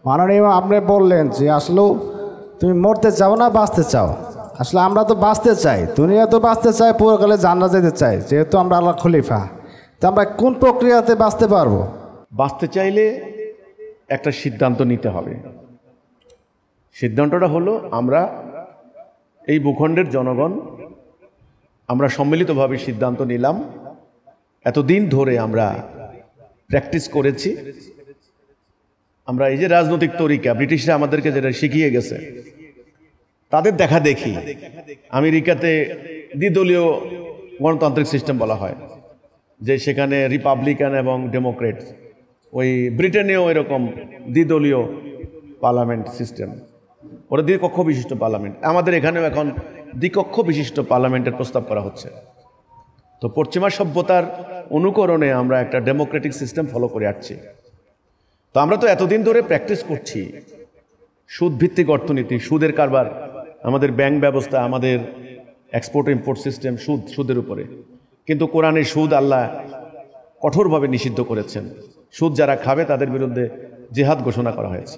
মাননীয় আপনি বললেন যে আসলেও তুমি মরতে চাও না বাঁচতে চাও। আসলে আমরা তো বাঁচতে চাই, দুনিয়া তো বাঁচতে চাই, পুরোকালে জান্নাত যেতে চাই, যেহেতু আমরা আল্লাহ খলিফা। তো আমরা কোন প্রক্রিয়াতে বাঁচতে পারবো? বাঁচতে চাইলে একটা সিদ্ধান্ত নিতে হবে। সিদ্ধান্তটা হলো, আমরা এই ভূখণ্ডের জনগণ আমরা সম্মিলিতভাবে সিদ্ধান্ত নিলাম, এতদিন ধরে আমরা প্র্যাকটিস করেছি, আমরা এই যে রাজনৈতিক তরিকা ব্রিটিশরা আমাদেরকে যেটা শিখিয়ে গেছে তাদের দেখা দেখি। আমেরিকাতে দ্বিদলীয় গণতান্ত্রিক সিস্টেম বলা হয়, যে সেখানে রিপাবলিকান এবং ডেমোক্রেট। ওই ব্রিটেনেও এরকম দ্বিদলীয় পার্লামেন্ট সিস্টেম, ওরা দ্বিকক্ষ বিশিষ্ট পার্লামেন্ট। আমাদের এখানেও এখন দ্বিকক্ষ বিশিষ্ট পার্লামেন্টের প্রস্তাব করা হচ্ছে। তো পশ্চিমা সভ্যতার অনুকরণে আমরা একটা ডেমোক্রেটিক সিস্টেম ফলো করে আসছি। তো আমরা তো এতদিন ধরে প্র্যাকটিস করছি সুদ ভিত্তিক অর্থনীতি, সুদের কারবার, আমাদের ব্যাংক ব্যবস্থা, আমাদের এক্সপোর্ট ইম্পোর্ট সিস্টেম সুদের উপরে। কিন্তু কোরআনে সুদ আল্লাহ কঠোরভাবে নিষিদ্ধ করেছেন। সুদ যারা খাবে তাদের বিরুদ্ধে জিহাদ ঘোষণা করা হয়েছে।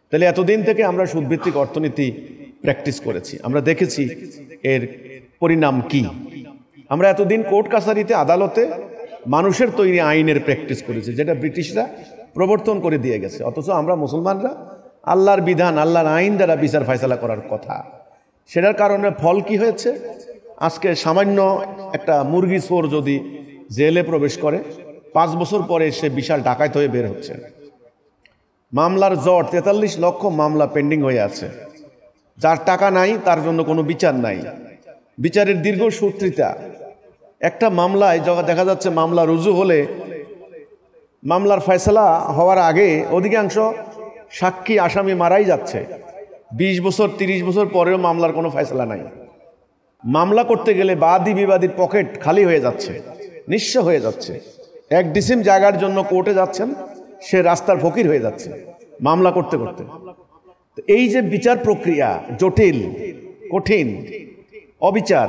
তাহলে এতদিন থেকে আমরা সুদভিত্তিক অর্থনীতি প্র্যাকটিস করেছি, আমরা দেখেছি এর পরিণাম কি। আমরা এতদিন কোর্ট কাছারিতে, আদালতে মানুষের তৈরি আইনের প্র্যাকটিস করেছি, যেটা ব্রিটিশরা প্রবর্তন করে দিয়ে গেছে। অথচ আমরা মুসলমানরা আল্লাহর বিধান, আল্লাহর আইন দ্বারা বিচার ফয়সালা করার কথা। সেটার কারণে ফল কি হয়েছে? আজকে সামান্য একটা মুরগি চোর যদি জেলে প্রবেশ করে, 5 বছর পরে সে বিশাল ডাকাত হয়ে বের হচ্ছে। মামলার জট, 43 লক্ষ মামলা পেন্ডিং হয়ে আছে। যার টাকা নাই তার জন্য কোনো বিচার নাই, বিচারের দীর্ঘ সূত্রিতা। একটা মামলায় দেখা যাচ্ছে মামলা রুজু হলে মামলার ফয়সালা হওয়ার আগে অধিকাংশ সাক্ষী আসামি মারাই যাচ্ছে। 20 বছর 30 বছর পরেও মামলার কোনো ফয়সালা নাই। মামলা করতে গেলে বাদী বিবাদীর পকেট খালি হয়ে যাচ্ছে, নিঃস্ব হয়ে যাচ্ছে। 1 ডিসিম জায়গার জন্য কোর্টে যাচ্ছেন, সে রাস্তার ফকির হয়ে যাচ্ছে মামলা করতে করতে। এই যে বিচার প্রক্রিয়া জটিল, কঠিন, অবিচার,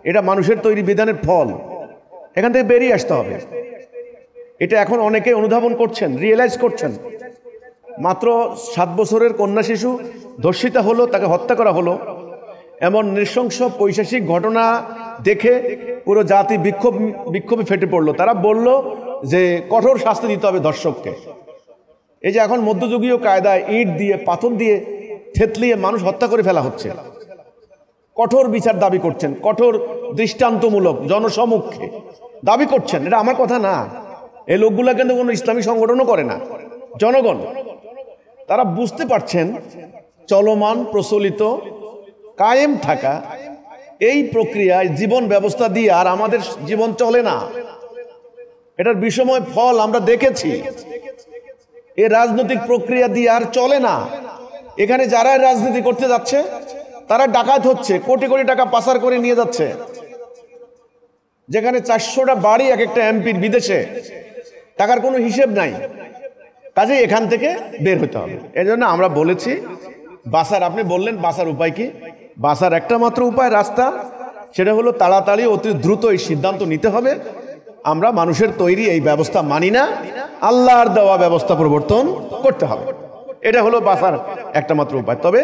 এটা মানুষের তৈরি বিধানের ফল। এখান থেকে বেরিয়ে আসতে হবে। এটা এখন অনেকে অনুধাবন করছেন, রিয়েলাইজ করছেন। মাত্র 7 বছরের কন্যা শিশু ধর্ষিতা হলো, তাকে হত্যা করা হলো, এমন নৃশংস পৈশাচিক ঘটনা দেখে পুরো জাতি বিক্ষোভে ফেটে পড়লো। তারা বলল যে কঠোর শাস্তি দিতে হবে ধর্ষককে। এই যে এখন মধ্যযুগীয় কায়দায় ইট দিয়ে, পাথর দিয়ে থেতলিয়ে মানুষ হত্যা করে ফেলা হচ্ছে, কঠোর বিচার দাবি করছেন, কঠোর দৃষ্টান্তমূলক জনসমক্ষে দাবি করছেন। এটা আমার কথা না, এই লোকগুলা কিন্তু কোনো ইসলামী সংগঠনও করে না, জনগণ। তারা বুঝতে পারছেন চলমান, প্রচলিত, কায়েম থাকা এই প্রক্রিয়ায় জীবন ব্যবস্থা দিয়ে আর আমাদের জীবন চলে না। এটার বিষময় ফল আমরা দেখেছি। এই রাজনৈতিক প্রক্রিয়া দিয়ে আর চলে না। এখানে যারা রাজনীতি করতে যাচ্ছে তারা ডাকাত হচ্ছে, কোটি কোটি টাকা পাচার করে নিয়ে যাচ্ছে। যেখানে 400টা বাড়ি এক একটা এমপির বিদেশে, টাকার কোনো হিসেব নাই। কাজে এখান থেকে বের হতে হবে। এই জন্য আমরা বলেছি বাঁচার, আপনি বললেন বাঁচার উপায় কি? বাঁচার একটা মাত্র উপায়, রাস্তা, সেটা হলো তাড়াতাড়ি অতি দ্রুত এই সিদ্ধান্ত নিতে হবে আমরা মানুষের তৈরি এই ব্যবস্থা মানি না, আল্লাহর দেওয়া ব্যবস্থা প্রবর্তন করতে হবে। এটা হলো বাঁচার একটা মাত্র উপায়। তবে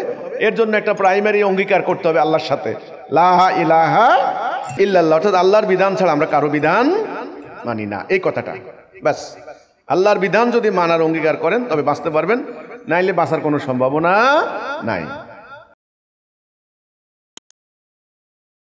এর জন্য একটা প্রাইমারি অঙ্গীকার করতে হবে আল্লাহর সাথে, লা ইলাহা ইল্লাল্লাহ, অর্থাৎ আল্লাহর বিধান ছাড়া আমরা কারো বিধান মানি না, এই কথাটা ব্যাস। আল্লাহর বিধান যদি মানার অঙ্গীকার করেন তবে বাঁচতে পারবেন, নাইলে বাঁচার কোনো সম্ভাবনা নাই।